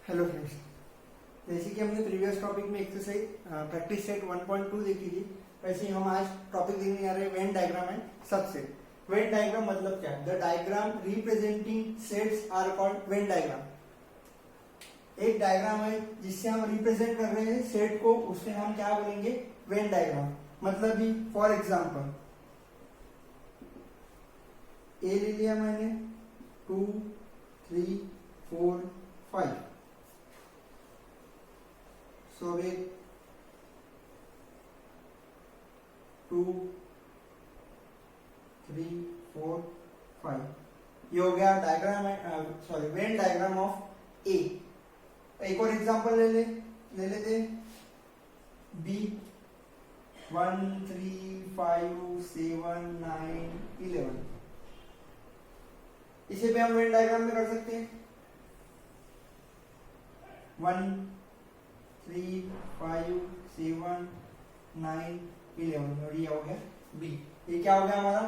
Hello friends, जैसे कि हमने प्रीवियस टॉपिक में एक्सरसाइज प्रैक्टिस सेट 1.2 देखी थी, वैसे ही हम आज टॉपिक देखने जा रहे हैं Venn diagram and subset. Venn diagram मतलब क्या है? The diagram representing sets are called Venn diagram. एक डायग्राम है जिससे हम रिप्रेजेंट कर रहे हैं सेट को, उससे हम क्या बोलेंगे? When diagram. मतलब भी फॉर एग्जाम्पल ए ले लिया मैंने 2 3 4 5। सो वे 2 3 4 5 ये हो गया diagram, sorry Venn diagram of A. एक और एग्जांपल ले लेते बी 1 3 5 7 9 11। इसे भी हम वेन डायग्राम में कर सकते हैं। 1 3 5 7 9 11 और ये हो गया बी। ये क्या हो गया हमारा?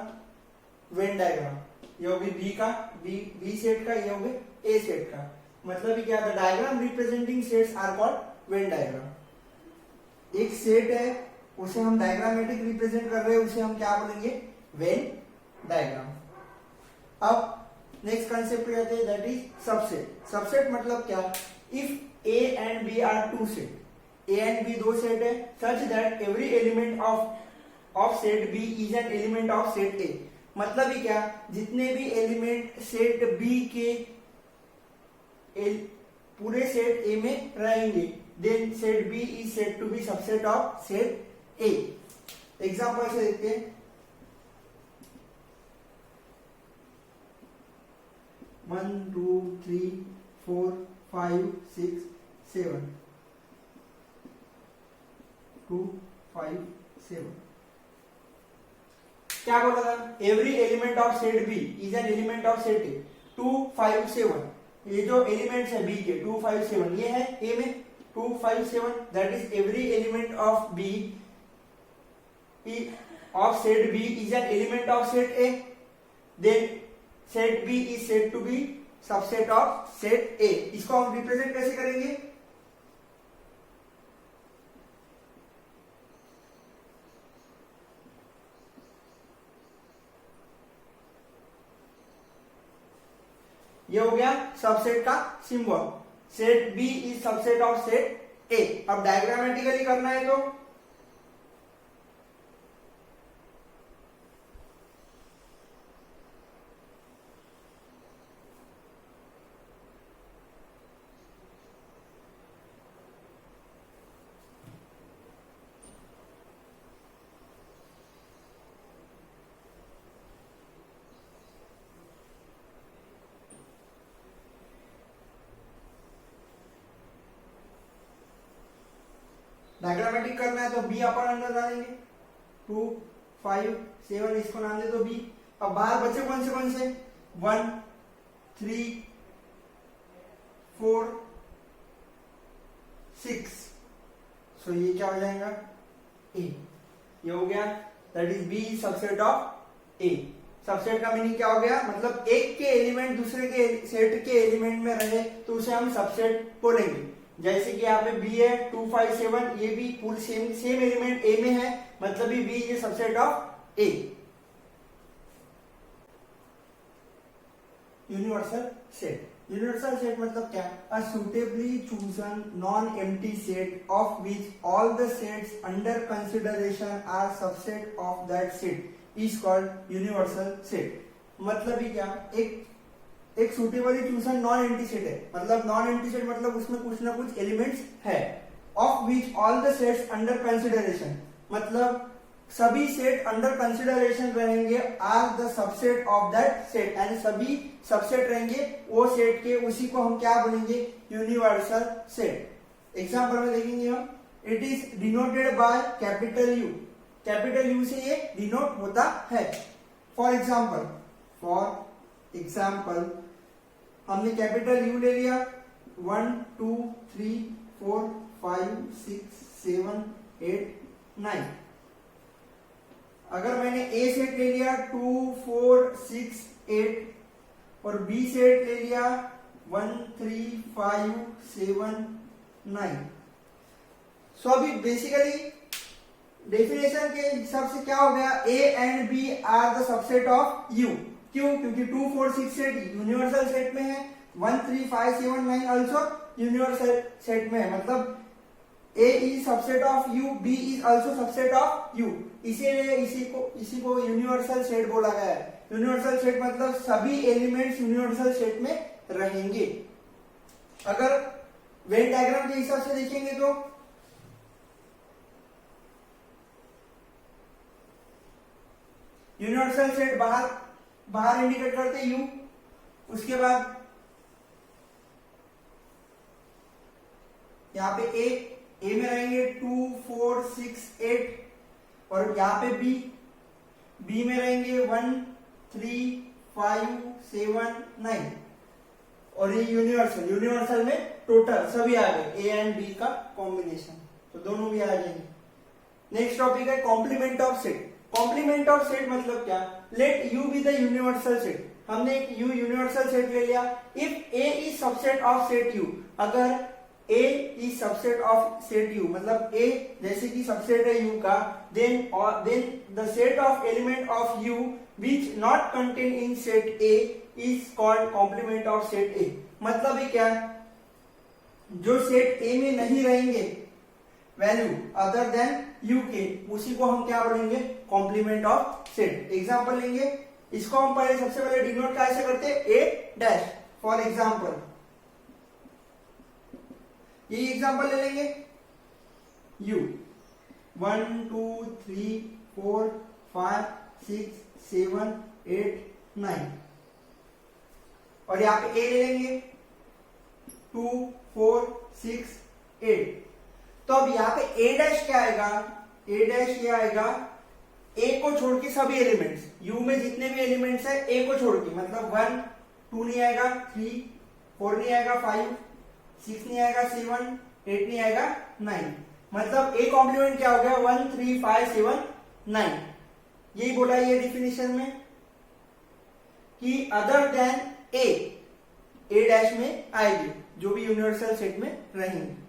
Venn diagram. ये हो गया बी का, बी सेट का, ये हो गया ए सेट का। मतलब ये क्या? The diagram representing sets are called Venn diagram. एक सेट है, उसे हम डायग्रामेटिक रिप्रेजेंट कर रहे हैं, उसे हम क्या बोलेंगे? Venn diagram. अब नेक्स्ट कंसेप्ट पे आते हैं, दैट इज सबसेट। सबसेट मतलब क्या? If A and B are two set, A and B दो सेट है, such that every element of set B is an element of set A। मतलब ही क्या? जितने भी एलिमेंट सेट B के पूरे सेट A में रहेंगे, then set B is said to be subset of set A। Example से देखते हैं। 1 2 3 4 5 6 7 2 5 7। क्या बोला था? Every element of set B is an element of set A. 2 5 7 ये जो एलिमेंट्स है बी के 2 5 7 ये है ए में 2 5 7, that is every element of B of set B is an element of set A. Then set B is said to be subset of set A. इसको हम represent कैसे करेंगे? ये हो गया सबसेट का symbol. Set B is subset of set A. अब diagrammatically करना है तो डायग्रामेटिक करना है तो बी अपन अंदर डालेंगे। 2 5 7 इसको नाम दे दो बी। अब बाहर बचे कौन से? 1 3 4 6। सो ये क्या हो जाएगा? ए। ये हो गया, that is B subset of A. Subset का मीनिंग क्या हो गया? मतलब एक के एलिमेंट दूसरे के सेट के एलिमेंट में रहे तो उसे हम सबसेट बोलेंगे। जैसे कि यहाँ पे बी है 2 5 7, ये भी पूरी सेम एलिमेंट ए में है, मतलब B is subset of A. Universal set. Universal set मतलब क्या? A suitably chosen non empty set of which all the sets under consideration are subset of that set is called universal set. मतलब ही क्या? एक suitably chosen non empty set है। मतलब non empty set मतलब उसमें कुछ ना कुछ एलिमेंट्स है। Of which all the sets under consideration मतलब सभी सेट अंडर कंसिडरेशन रहेंगे are the subset of that set, and सभी सबसेट रहेंगे वो सेट के, उसी को हम क्या बोलेंगे? Universal set. एग्जांपल में देखेंगे हम, it is denoted by capital you. Capital you से ये डिनोट होता है। फॉर एग्जाम्पल हमने कैपिटल यू ले लिया। 1 2 3 4 5 6 7 8 9। अगर मैंने ए सेट ले लिया 2 4 6 8 और बी सेट ले लिया 1 3 5 7 9। सो अभी बेसिकली डेफिनेशन के हिसाब से क्या हो गया, A and B are the subset of U. क्यों? क्योंकि 2 4 6 सेट यूनिवर्सल सेट में है, 1 3 5 7 9 आल्सो यूनिवर्सल सेट में है, मतलब A is subset of U, B is also subset of U, इसीलिए इसी को यूनिवर्सल सेट बोला गया है। यूनिवर्सल सेट मतलब सभी एलिमेंट्स यूनिवर्सल सेट में रहेंगे। अगर वेन डायग्राम के हिसाब से देखेंगे तो यूनिवर्सल सेट बाहर इंडिकेट करते U, उसके बाद यहाँ पे ए में रहेंगे 2 4 6 8 और यहाँ पे बी में रहेंगे 1 3 5 7 9 और ये यूनिवर्सल में टोटल सभी आ गए, ए एंड बी का कॉम्बिनेशन, तो दोनों भी आ जाएंगे। नेक्स्ट टॉपिक है complement of set. Complement of set मतलब क्या, let U be the universal set. हमने एक यू यूनिवर्सल सेट ले लिया। If A is subset of set U, अगर A is subset of set U, मतलब A जैसे कि सबसेट है U का, then the set of element of U which not contained in set A is called complement of set A। मतलब ये क्या, जो सेट A में नहीं रहेंगे वैल्यू अदर देन U के, उसी को हम क्या बोलेंगे, कॉम्प्लीमेंट ऑफ सेट। एग्जांपल लेंगे, इसको हम सबसे पहले डिनोट कैसे करते हैं, A डैश। फॉर एग्जांपल ये एग्जांपल ले लेंगे, U 1 2 3 4 5 6 7 8 9 और यहाँ पे A ले लेंगे 2 4 6 8। तो अब यहाँ पे A डैश क्या आएगा, A डैश ये आएगा A को छोड़ के सभी एलिमेंट्स, U में जितने भी एलिमेंट्स है A को छोड़ के, मतलब 1 2 नहीं आएगा, 3 4 नहीं आएगा, 5 6 नहीं आएगा, 7 8 नहीं आएगा, 9। मतलब ए कॉम्प्लीमेंट क्या हो गया, 1 3 5 7 9। यही बोला ये डिफिनेशन में कि अदर देन ए डैश में आएगी, जो भी यूनिवर्सल सेट में रहेंगे।